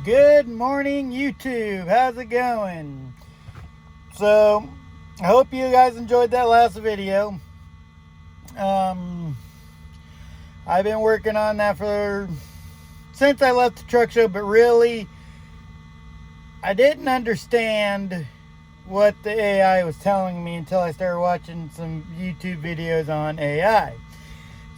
Good morning, YouTube. How's it going? So, I hope you guys enjoyed that last video. I've been working on that since I left the truck show, but really, I didn't understand what the AI was telling me until I started watching some YouTube videos on AI.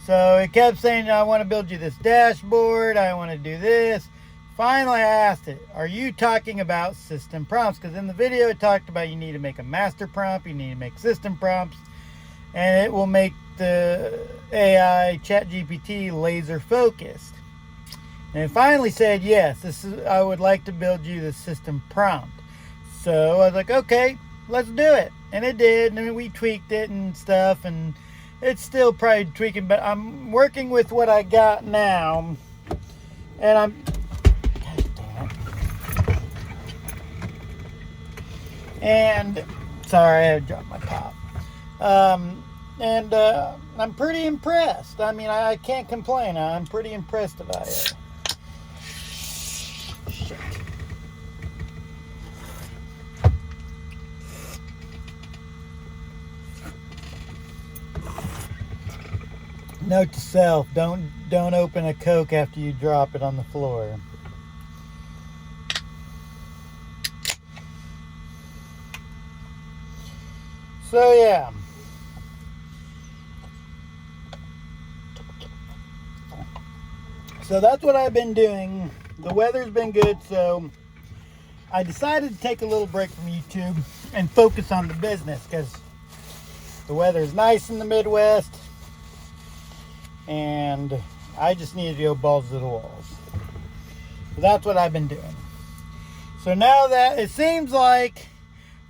So it kept saying, I want to build you this dashboard, I want to do this. Finally, I asked it, are you talking about system prompts? Because in the video, it talked about you need to make a master prompt, you need to make system prompts, and it will make the AI ChatGPT laser focused. And it finally said, yes, I would like to build you the system prompt. So I was like, okay, let's do it. And it did, and we tweaked it and stuff, and it's still probably tweaking, but I'm working with what I got now. And God damn it. And, sorry, I dropped my pop. I'm pretty impressed. I mean, I can't complain. I'm pretty impressed about it. Shit. Note to self, don't open a Coke after you drop it on the floor. So yeah. So that's what I've been doing. The weather's been good, so I decided to take a little break from YouTube and focus on the business because the weather is nice in the Midwest. And I just needed to go balls to the walls. So that's what I've been doing. So now that it seems like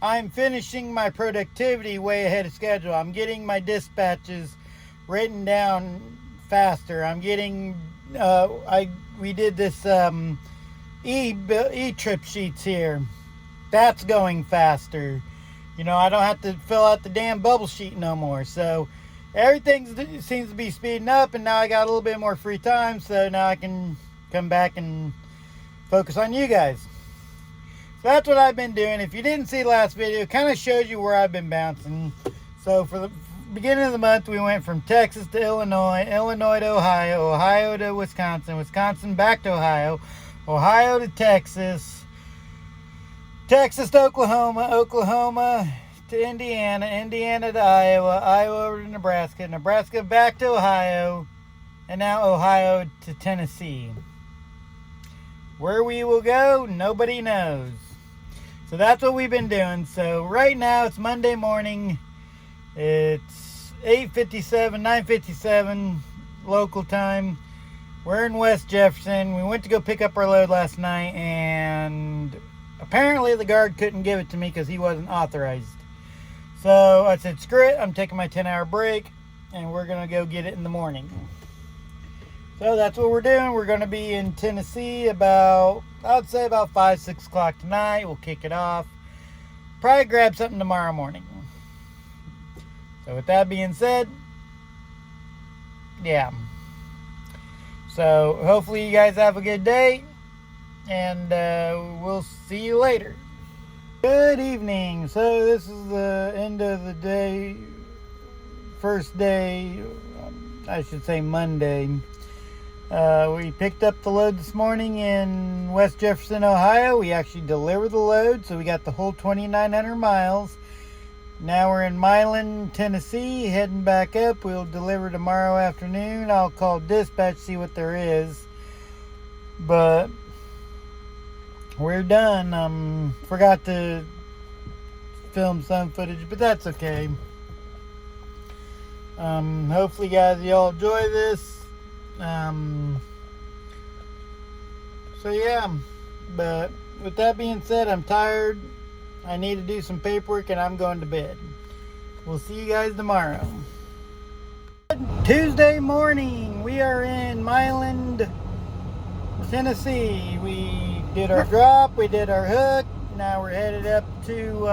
I'm finishing my productivity way ahead of schedule. I'm getting my dispatches written down faster. I'm getting, we did this e-trip sheets here. That's going faster. You know, I don't have to fill out the damn bubble sheet no more. So everything seems to be speeding up, and now I got a little bit more free time, so now I can come back and focus on you guys. So that's what I've been doing. If you didn't see the last video, it kind of shows you where I've been bouncing. So for the beginning of the month, we went from Texas to Illinois, Illinois to Ohio, Ohio to Wisconsin, Wisconsin back to Ohio, Ohio to Texas, Texas to Oklahoma, Oklahoma to Indiana, Indiana to Iowa, Iowa over to Nebraska, Nebraska back to Ohio, and now Ohio to Tennessee. Where we will go, nobody knows. So that's what we've been doing. So right now it's Monday morning. It's 8:57, 9:57 local time. We're in West Jefferson. We went to go pick up our load last night, and apparently the guard couldn't give it to me because he wasn't authorized. So I said, screw it, I'm taking my 10-hour break, and we're going to go get it in the morning. So that's what we're doing. We're going to be in Tennessee I'd say about 5, 6 o'clock tonight. We'll kick it off. Probably grab something tomorrow morning. So with that being said, yeah. So hopefully you guys have a good day, and we'll see you later. Good evening. So this is the end of the day, first day, I should say Monday. We picked up the load this morning in West Jefferson, Ohio. We actually delivered the load, so we got the whole 2,900 miles. Now we're in Milan, Tennessee, heading back up. We'll deliver tomorrow afternoon. I'll call dispatch, see what there is. But we're done. Forgot to film some footage, but that's okay. Hopefully, guys, y'all enjoy this. So yeah, but with that being said, I'm tired. I need to do some paperwork, and I'm going to bed. We'll see you guys tomorrow. Tuesday morning, we are in Milan, Tennessee. We did our drop, we did our hook. Now we're headed up to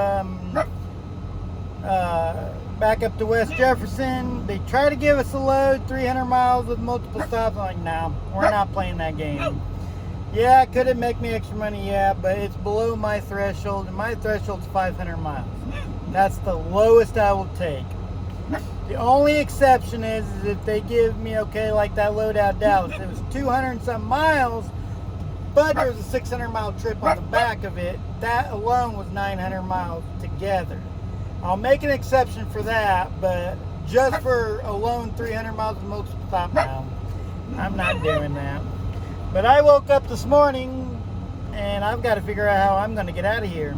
back up to West Jefferson. They try to give us a load, 300 miles with multiple stops. I'm like, no, we're not playing that game. Yeah, could it make me extra money? Yeah, but it's below my threshold, and my threshold's 500 miles. That's the lowest I will take. The only exception is if they give me, okay, like that load out Dallas. It was 200 and some miles, but there was a 600 mile trip on the back of it. That alone was 900 miles together. I'll make an exception for that, but just for alone 300 miles of multiple stop now, I'm not doing that. But I woke up this morning and I've got to figure out how I'm going to get out of here.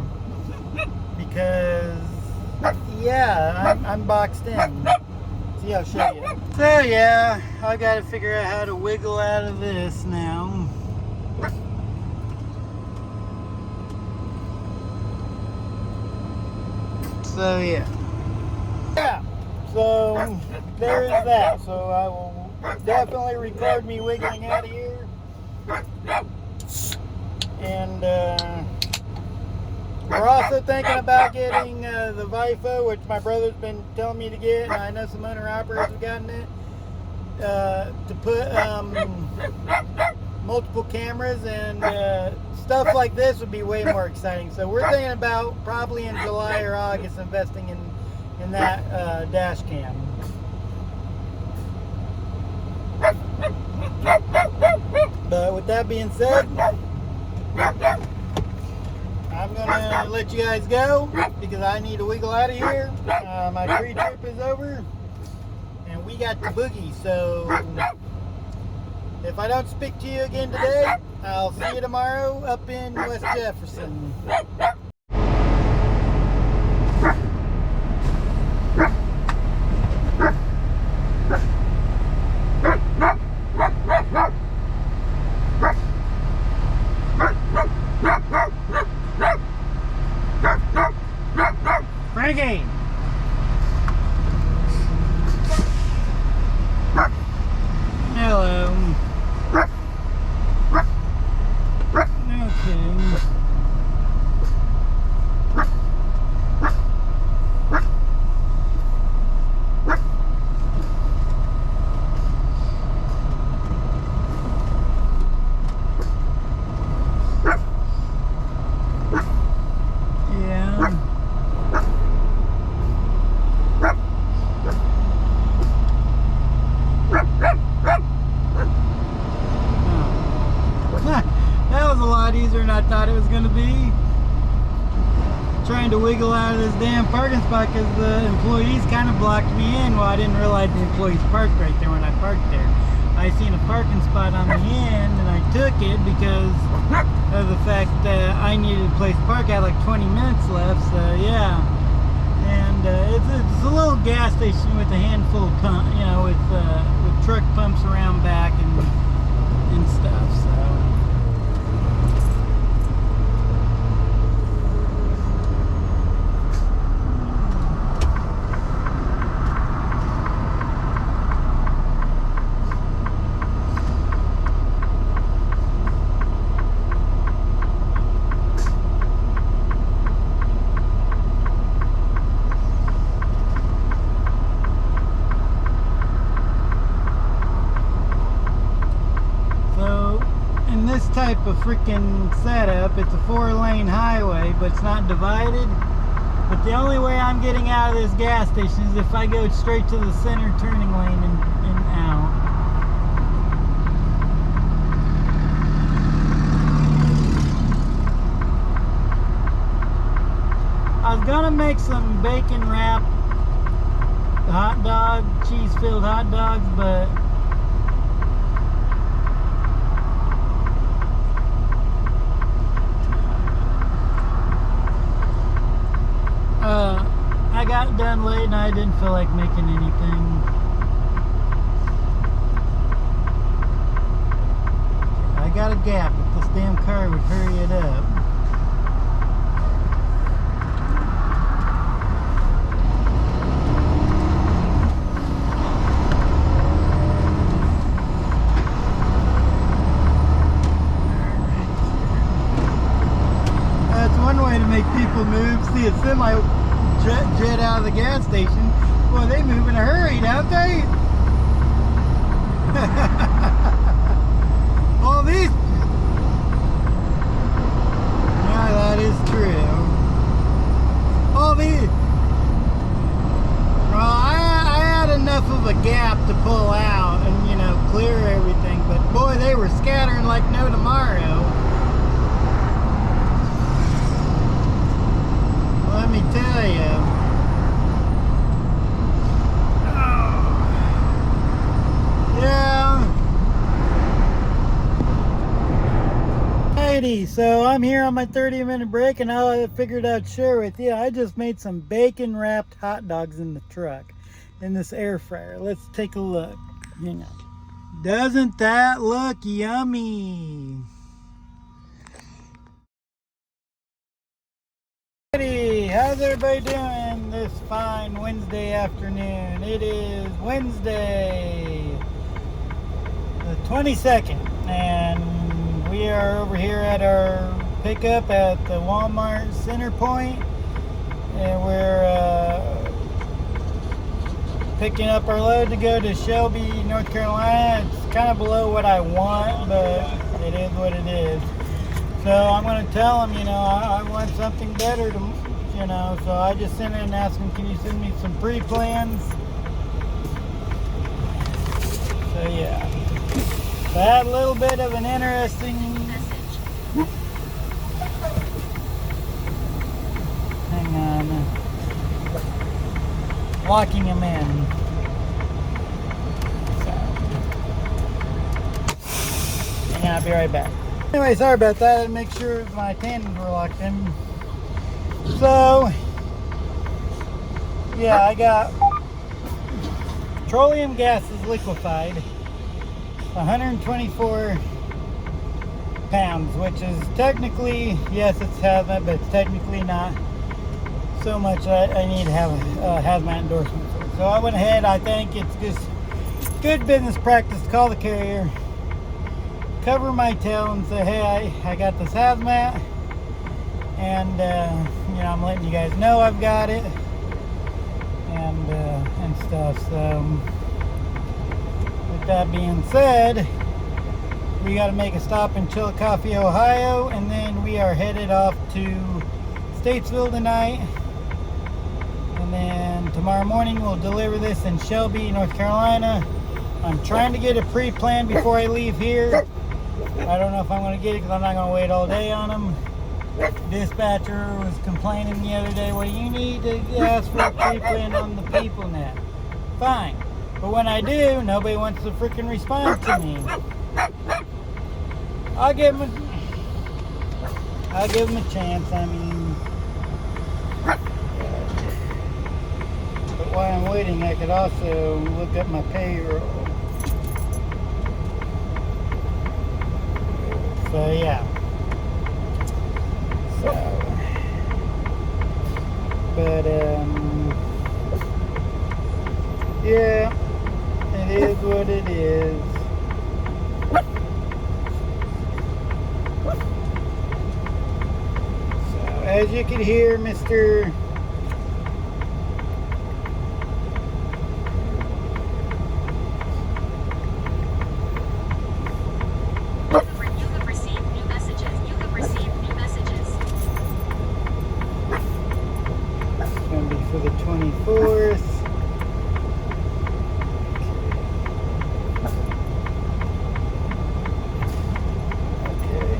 Because, yeah, I'm boxed in. See, I'll show you. So, yeah, I've got to figure out how to wiggle out of this now. So, yeah. Yeah, so there is that. So I will definitely record me wiggling out of here. And we're also thinking about getting the VIFO, which my brother's been telling me to get, and I know some owner-operators have gotten it, to put multiple cameras, and stuff like this would be way more exciting. So we're thinking about probably in July or August investing in that dash cam. But with that being said, I'm gonna let you guys go because I need to wiggle out of here. My Crete trip is over and we got the boogie. So if I don't speak to you again today, I'll see you tomorrow up in West Jefferson. Frankie! Hello. Okay. Easier than I thought it was going to be. Trying to wiggle out of this damn parking spot because the employees kind of blocked me in. Well, I didn't realize the employees parked right there when I parked there. I seen a parking spot on the end and I took it because of the fact that I needed a place to park. I had like 20 minutes left, so yeah. And it's a little gas station with a handful of pump, you know, with truck pumps around back and stuff. So. This type of freaking setup, it's a 4-lane highway, but it's not divided. But the only way I'm getting out of this gas station is if I go straight to the center turning lane and out. I was gonna make some bacon wrap hot dog, cheese-filled hot dogs, but I got done late and I didn't feel like making anything. I got a gap if this damn car would hurry it up. That's one way to make people move. See a semi jet out of the gas station. Boy, they move in a hurry, don't they? Alrighty, so I'm here on my 30-minute break, and I figured I'd share with you. I just made some bacon-wrapped hot dogs in the truck in this air fryer. Let's take a look. Hang on. Doesn't that look yummy? Alrighty, how's everybody doing this fine Wednesday afternoon? It is Wednesday, the 22nd, and we are over here at our pickup at the Walmart Center Point, and we're picking up our load to go to Shelby, North Carolina. It's kind of below what I want, but it is what it is. So I'm going to tell them, I want something better to, so I just sent in and asked them, can you send me some pre-plans? So yeah, that little bit of an interesting message. Hang on, locking him in. So, hang on, I'll be right back. Anyway, sorry about that. I had to make sure my tandems were locked in. So, yeah, I got petroleum gases liquefied, 124 pounds, which is technically, yes, it's hazmat, but it's technically not so much that I need to have a hazmat endorsement for. So I went ahead. I think it's just good business practice to call the carrier, cover my tail, and say, hey, I got this hazmat, and I'm letting you guys know I've got it, and stuff. So with that being said, we got to make a stop in Chillicothe, Ohio, and then we are headed off to Statesville tonight, and then tomorrow morning we'll deliver this in Shelby, North Carolina. I'm trying to get a pre-plan before I leave here. I don't know if I'm going to get it because I'm not going to wait all day on them. Dispatcher was complaining the other day, well, you need to ask for a pre-plan on the people net. Fine. But when I do, nobody wants to freaking respond to me. I'll give them a chance. I mean, but while I'm waiting, I could also look up my payroll. So yeah. So, but yeah, it is what it is. So as you can hear, Mr. For the 24th. Okay.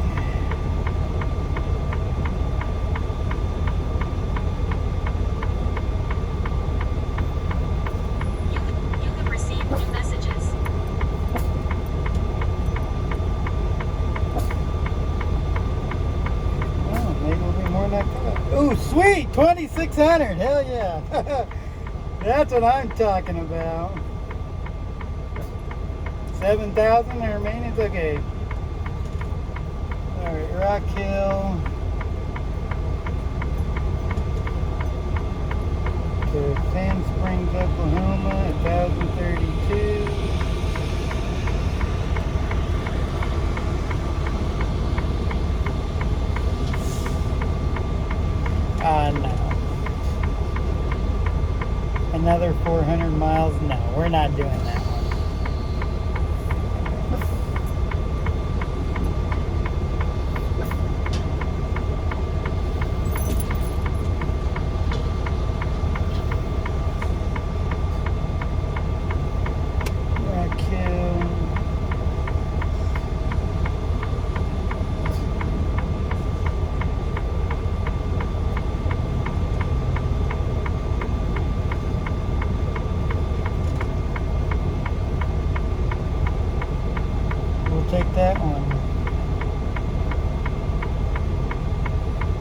You have received new messages. Oh, maybe it'll be more than I thought. Ooh, sweet! 2,600! Hell yeah! That's what I'm talking about. 7,000 the remaining's okay. Alright, Rock Hill. To Sand Springs, Oklahoma, 1,032. No. Another 400 miles? No, we're not doing that one. Rock Hill.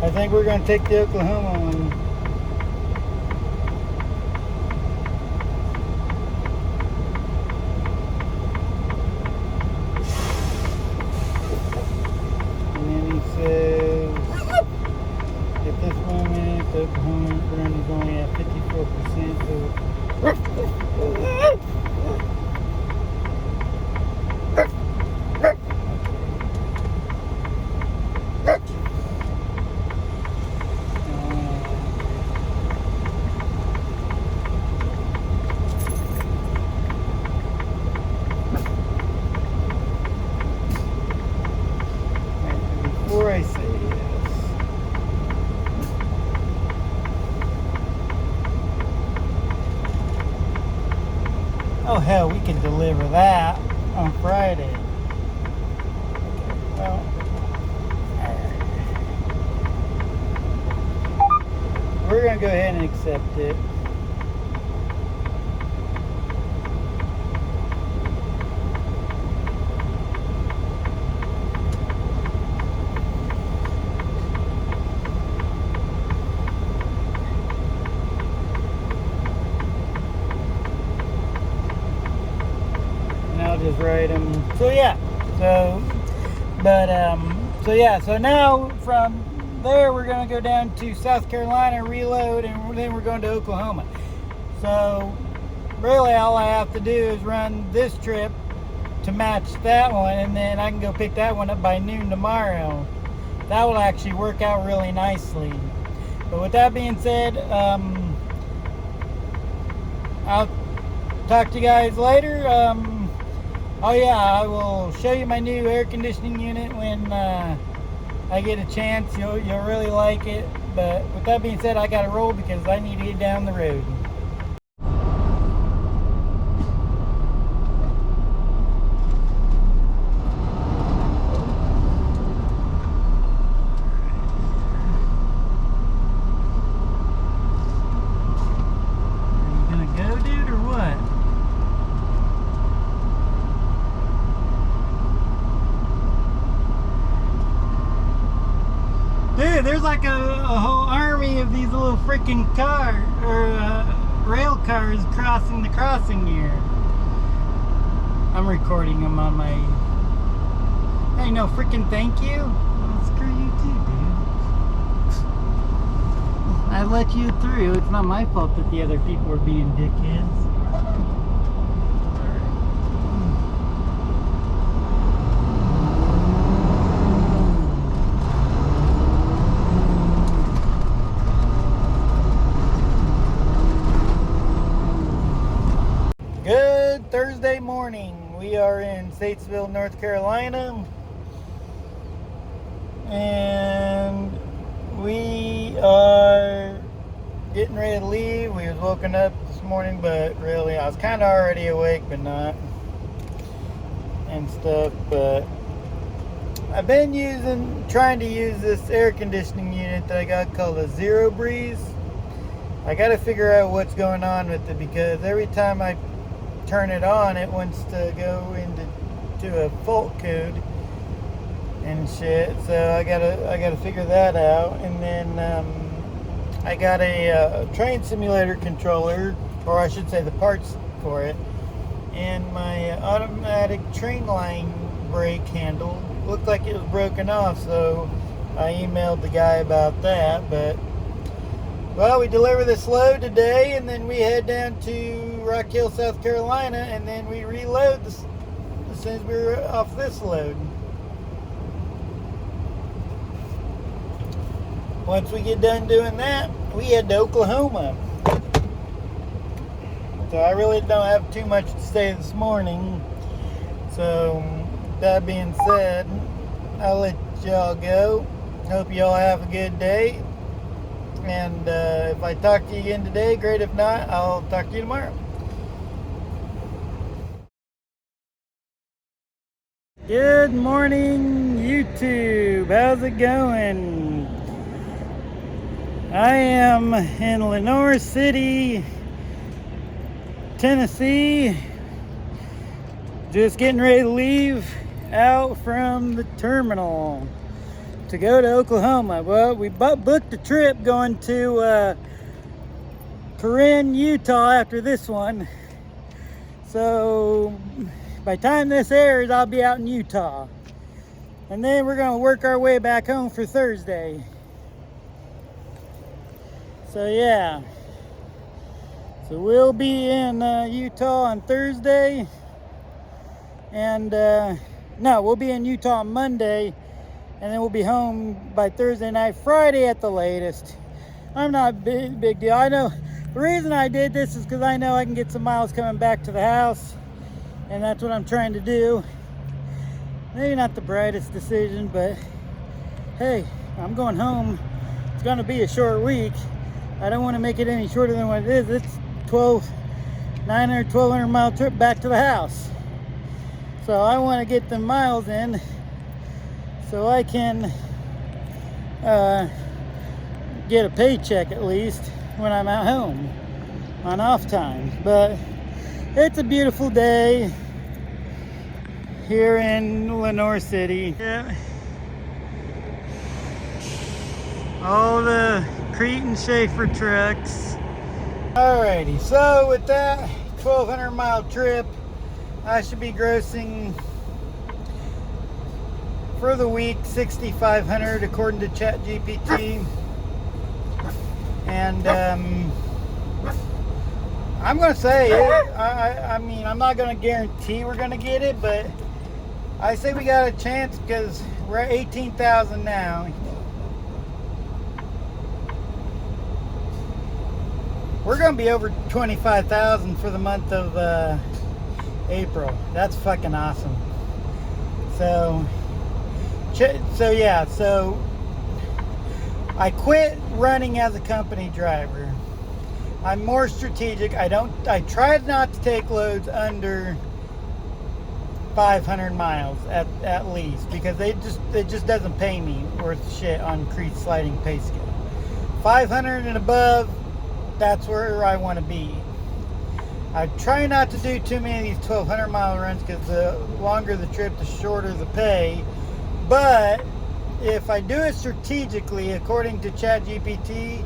I think we're going to take the Oklahoma one. And then he says, at this moment, the Oklahoma run is only at 54%. Before I say yes, oh hell, we can deliver that on Friday. Well, we're gonna go ahead and accept it. Just write them. So yeah. So now from there we're gonna go down to South Carolina, reload, and then we're going to Oklahoma. So really all I have to do is run this trip to match that one, and then I can go pick that one up by noon tomorrow. That will actually work out really nicely. But with that being said, I'll talk to you guys later. Oh yeah, I will show you my new air conditioning unit when I get a chance. You'll really like it. But with that being said, I gotta roll because I need to get down the road. Are you gonna go, dude, or what? Dude, there's like a whole army of these little freaking cars, or rail cars crossing the crossing here. I'm recording them on my... Hey, no freaking thank you? Well, screw you too, dude. I let you through. It's not my fault that the other people are being dickheads. Good Thursday morning. We are in Statesville, North Carolina, and we are getting ready to leave. We was woken up this morning, but really I was kind of already awake, but not, and stuff. But I've been trying to use this air conditioning unit that I got called a Zero Breeze. I got to figure out what's going on with it, because every time I turn it on, it wants to go into a fault code and shit. So I gotta figure that out. And then I got a train simulator controller, or I should say the parts for it, and my automatic train line brake handle looked like it was broken off. So I emailed the guy about that. But well, we deliver this load today, and then we head down to Rock Hill, South Carolina, and then we reload as soon as we're off this load. Once we get done doing that, we head to Oklahoma. So I really don't have too much to say this morning. So that being said, I'll let y'all go. Hope y'all have a good day. And if I talk to you again today, great. If not, I'll talk to you tomorrow. Good morning, YouTube. How's it going? I am in Lenoir City, Tennessee. Just getting ready to leave out from the terminal. to go to Oklahoma. Well, we booked a trip going to Cheyenne, Utah after this one. So by the time this airs, I'll be out in Utah. And then we're gonna work our way back home for Thursday. So yeah. So we'll be in Utah on Thursday. And no, we'll be in Utah on Monday. And then we'll be home by Thursday night, Friday at the latest. I'm not big deal. I know the reason I did this is because I know I can get some miles coming back to the house, and that's what I'm trying to do. Maybe not the brightest decision, but hey, I'm going home. It's going to be a short week. I don't want to make it any shorter than what it is. It's 1,200 mile trip back to the house. So I want to get the miles in so I can get a paycheck at least when I'm at home on off time. But it's a beautiful day here in Lenore City. Yeah. All the Crete and Schaefer trucks. Alrighty, so with that 1,200 mile trip, I should be grossing for the week $6,500 according to ChatGPT. And I'm gonna say I mean, I'm not gonna guarantee we're gonna get it, but I say we got a chance because we're at 18,000 now. We're gonna be over 25,000 for the month of April. That's fucking awesome. So yeah, so I quit running as a company driver. I'm more strategic. I tried not to take loads under 500 miles at least, because it just doesn't pay me worth shit on Crete's sliding pay scale. 500 and above, that's where I want to be. I try not to do too many of these 1,200 mile runs because the longer the trip, the shorter the pay. But if I do it strategically, according to ChatGPT,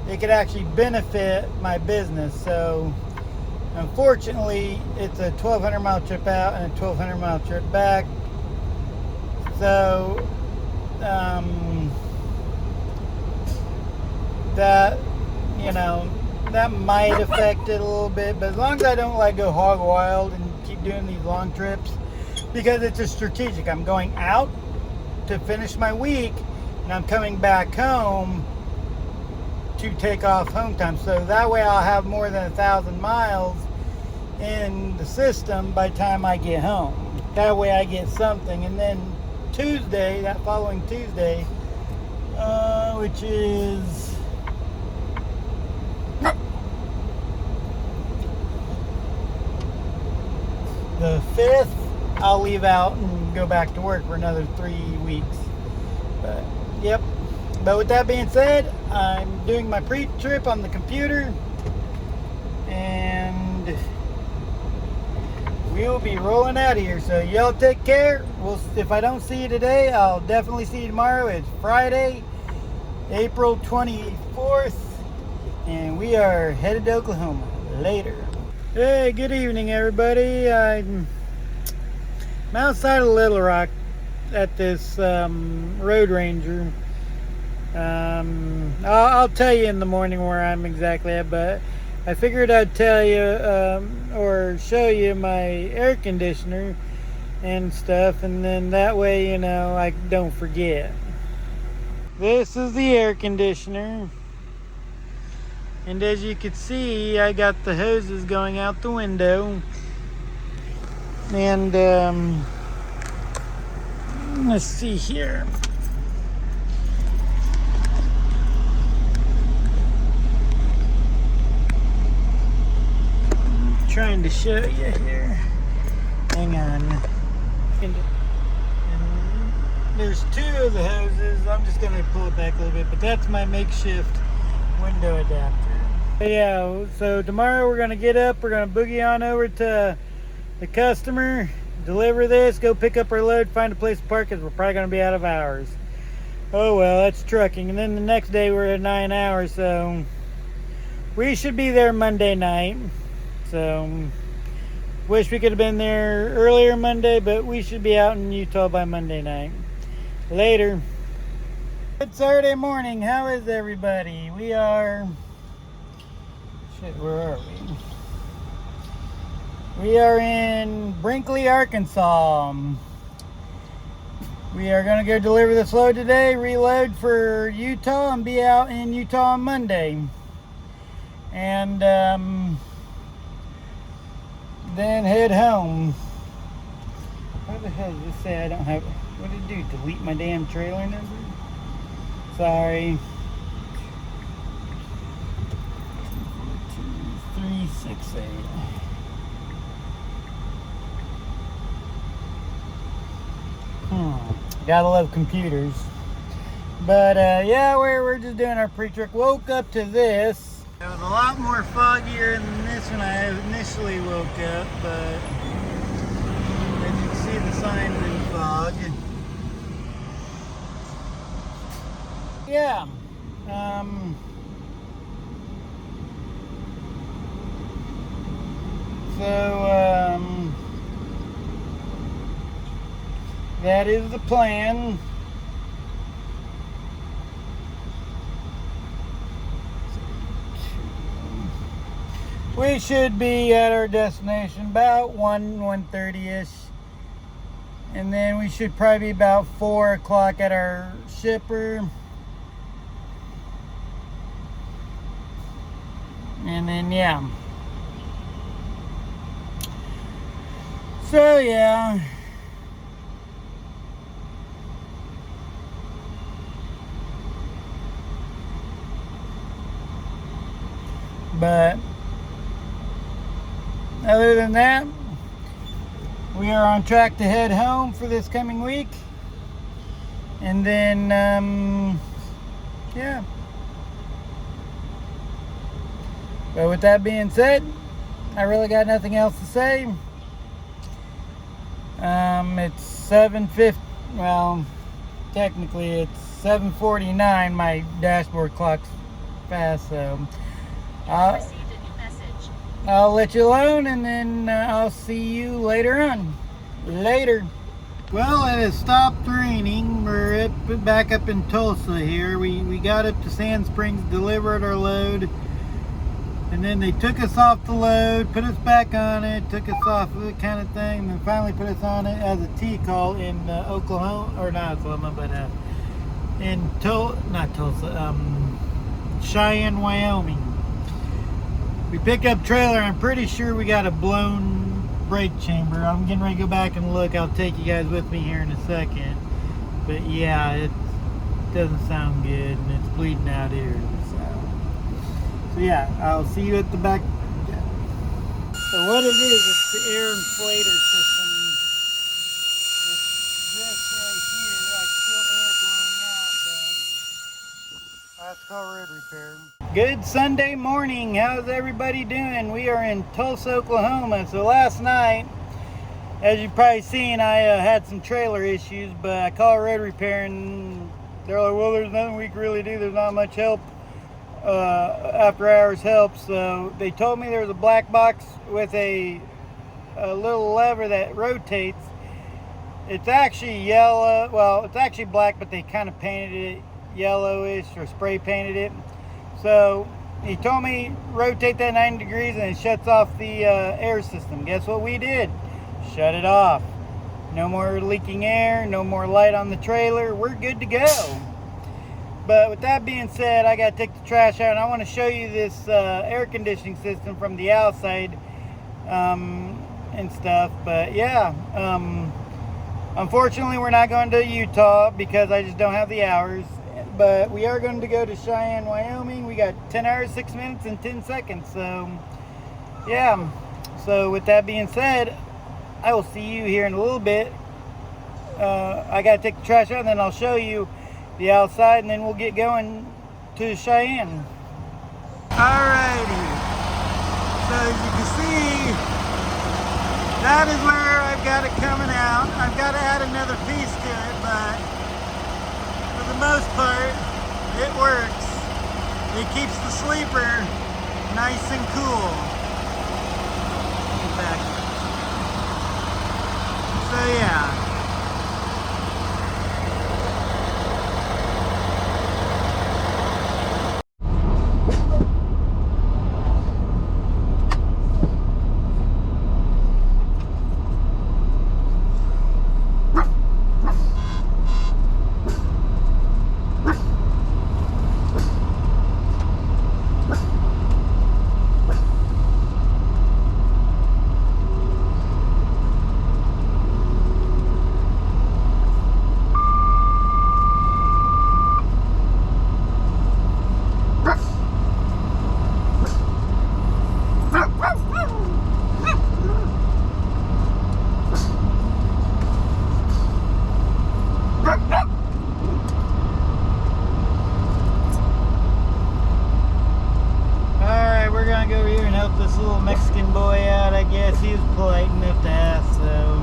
it could actually benefit my business. So unfortunately, it's a 1,200 mile trip out and a 1,200 mile trip back. So that, you know, that might affect it a little bit, but as long as I don't like go hog wild and keep doing these long trips, because it's a strategic. I'm going out to finish my week and I'm coming back home to take off home time, so that way I'll have more than 1,000 miles in the system by the time I get home. That way I get something. And then Tuesday, that following Tuesday, which is the 5th, I'll leave out and go back to work for another 3 weeks. But yep. But with that being said, I'm doing my pre-trip on the computer, and we'll be rolling out of here. So y'all take care. If I don't see you today, I'll definitely see you tomorrow. It's Friday, April 24th, and we are headed to Oklahoma. Later. Hey, good evening, everybody. I'm outside of Little Rock at this Road Ranger. I'll tell you in the morning where I'm exactly at, but I figured I'd tell you or show you my air conditioner and stuff, and then that way, you know, I don't forget. This is the air conditioner, and as you can see, I got the hoses going out the window, and let's see here. Trying to show you here. Hang on. And there's 2 of the hoses. I'm just gonna pull it back a little bit, but that's my makeshift window adapter. But yeah, so tomorrow we're gonna get up, we're gonna boogie on over to the customer, deliver this, go pick up our load, find a place to park, because we're probably gonna be out of hours. Oh well, that's trucking. And then the next day we're at 9 hours, so we should be there Monday night. So wish we could have been there earlier Monday, but we should be out in Utah by Monday night. Later. Good Saturday morning. How is everybody? We are... Shit, where are we? We are in Brinkley, Arkansas. We are going to go deliver this load today, reload for Utah, and be out in Utah on Monday. And then head home. What the hell did this say? I don't have... What did it do? Delete my damn trailer number? Sorry. 368. Gotta love computers. But yeah, we're just doing our pre-trip. Woke up to this. It was a lot more foggier than this when I initially woke up, but as you can see, the signs in fog. Yeah. That is the plan. We should be at our destination about 1:30ish. And then we should probably be about 4 o'clock at our shipper. And then, yeah. So, yeah. But other than that, we are on track to head home for this coming week. And then, yeah. But with that being said, I really got nothing else to say. It's 7:50. Well, technically it's 7:49. My dashboard clock's fast, so I'll let you alone, and then I'll see you later on. Later. Well, it has stopped raining. We're back up in Tulsa here. We got up to Sand Springs, delivered our load, and then they took us off the load, put us back on it, took us off of it, kind of thing, and then finally put us on it as a T-call in Oklahoma, or not Oklahoma, but in Cheyenne, Wyoming. We pick up trailer. I'm pretty sure we got a blown brake chamber. I'm getting ready to go back and look. I'll take you guys with me here in a second. But yeah, it doesn't sound good, and it's bleeding out here. So yeah, I'll see you at the back. So what it is, it's the air inflator system. It's this right here. I feel air blowing out, but that's called road repair. Good Sunday morning. How's everybody doing? We are in Tulsa, Oklahoma. So last night, as you've probably seen, I had some trailer issues, but I called road repair, and they're like, well, there's nothing we can really do. There's not much help, after hours help. So they told me there was a black box with a little lever that rotates. It's actually yellow. Well, it's actually black, but they kind of painted it yellowish or spray painted it. So he told me rotate that 90 degrees and it shuts off the air system. Guess what we did? Shut it off. No more leaking air, no more light on the trailer. We're good to go. But with that being said, I got to take the trash out, and I want to show you this air conditioning system from the outside and stuff. But yeah, unfortunately we're not going to Utah because I just don't have the hours. But we are going to go to Cheyenne, Wyoming. We got 10 hours, 6 minutes, and 10 seconds. So, yeah. So, with that being said, I will see you here in a little bit. I got to take the trash out, and then I'll show you the outside, and then we'll get going to Cheyenne. Alrighty. So, as you can see, that is where I've got it coming out. I've got to add another piece to it, but for the most part, it works. It keeps the sleeper nice and cool. Get back. So yeah. Go over here and help this little Mexican boy out. I guess he was polite enough to ask, so.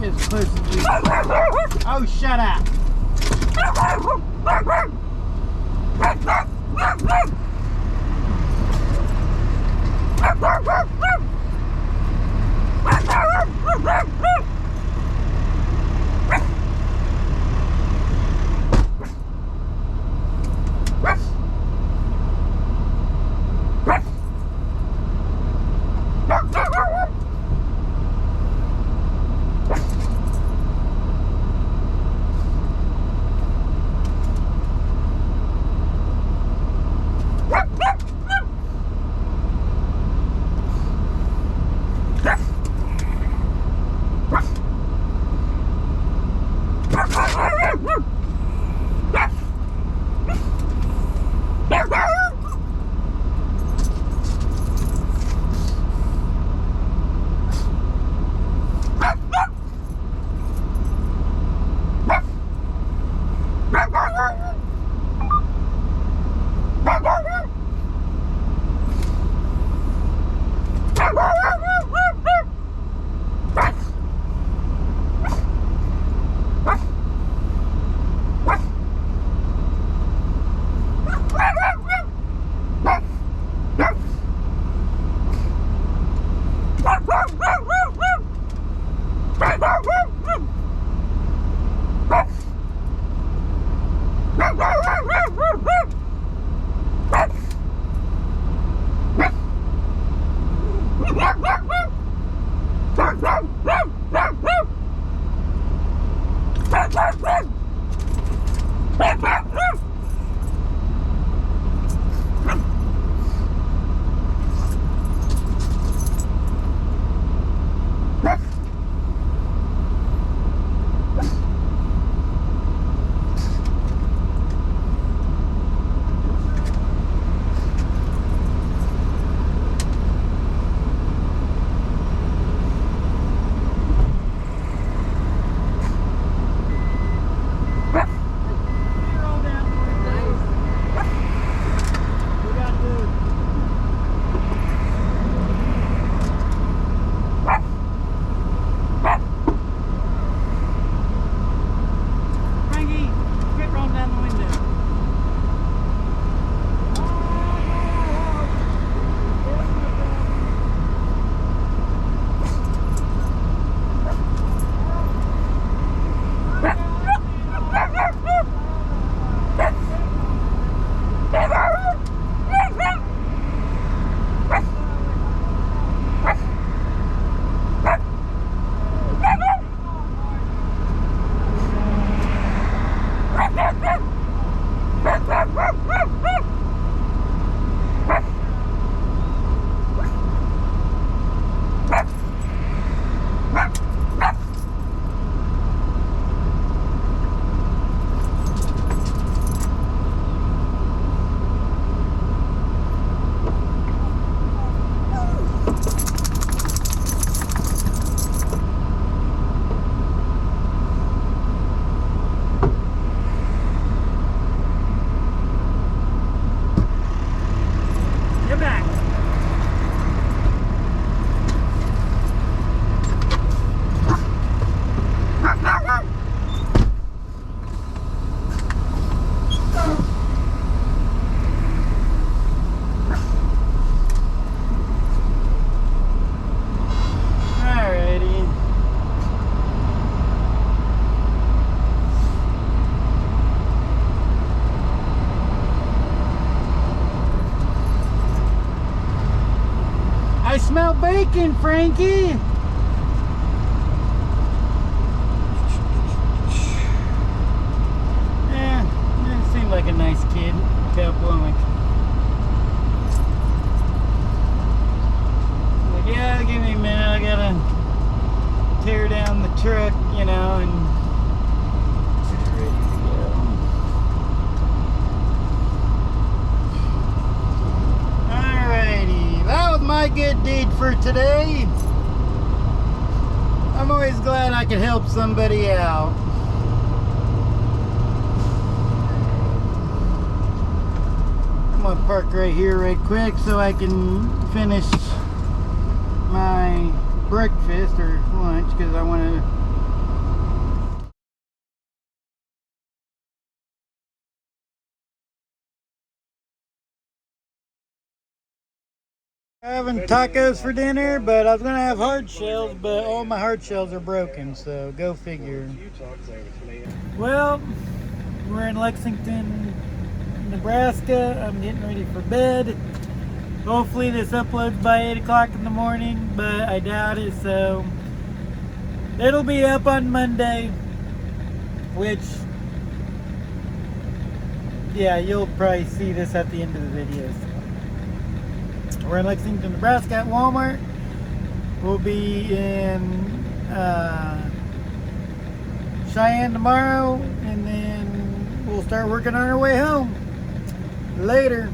As close as we can. Oh, shut up! braking, Frankie? Yeah, he seemed like a nice kid. Kept blowing. Like, yeah, give me a minute. I gotta tear down the truck, you know, and get ready to go. Alrighty, that was my good deed for today. I'm always glad I could help somebody out. I'm gonna park right here right quick so I can finish my breakfast or lunch, because I want to having tacos for dinner, but I was gonna have hard shells, but all my hard shells are broken, so go figure. Well, we're in Lexington, Nebraska. I'm getting ready for bed. Hopefully this uploads by 8 o'clock in the morning, but I doubt it, so it'll be up on Monday, which, yeah, you'll probably see this at the end of the video. So we're in Lexington, Nebraska at Walmart. We'll be in Cheyenne tomorrow, and then we'll start working on our way home. Later.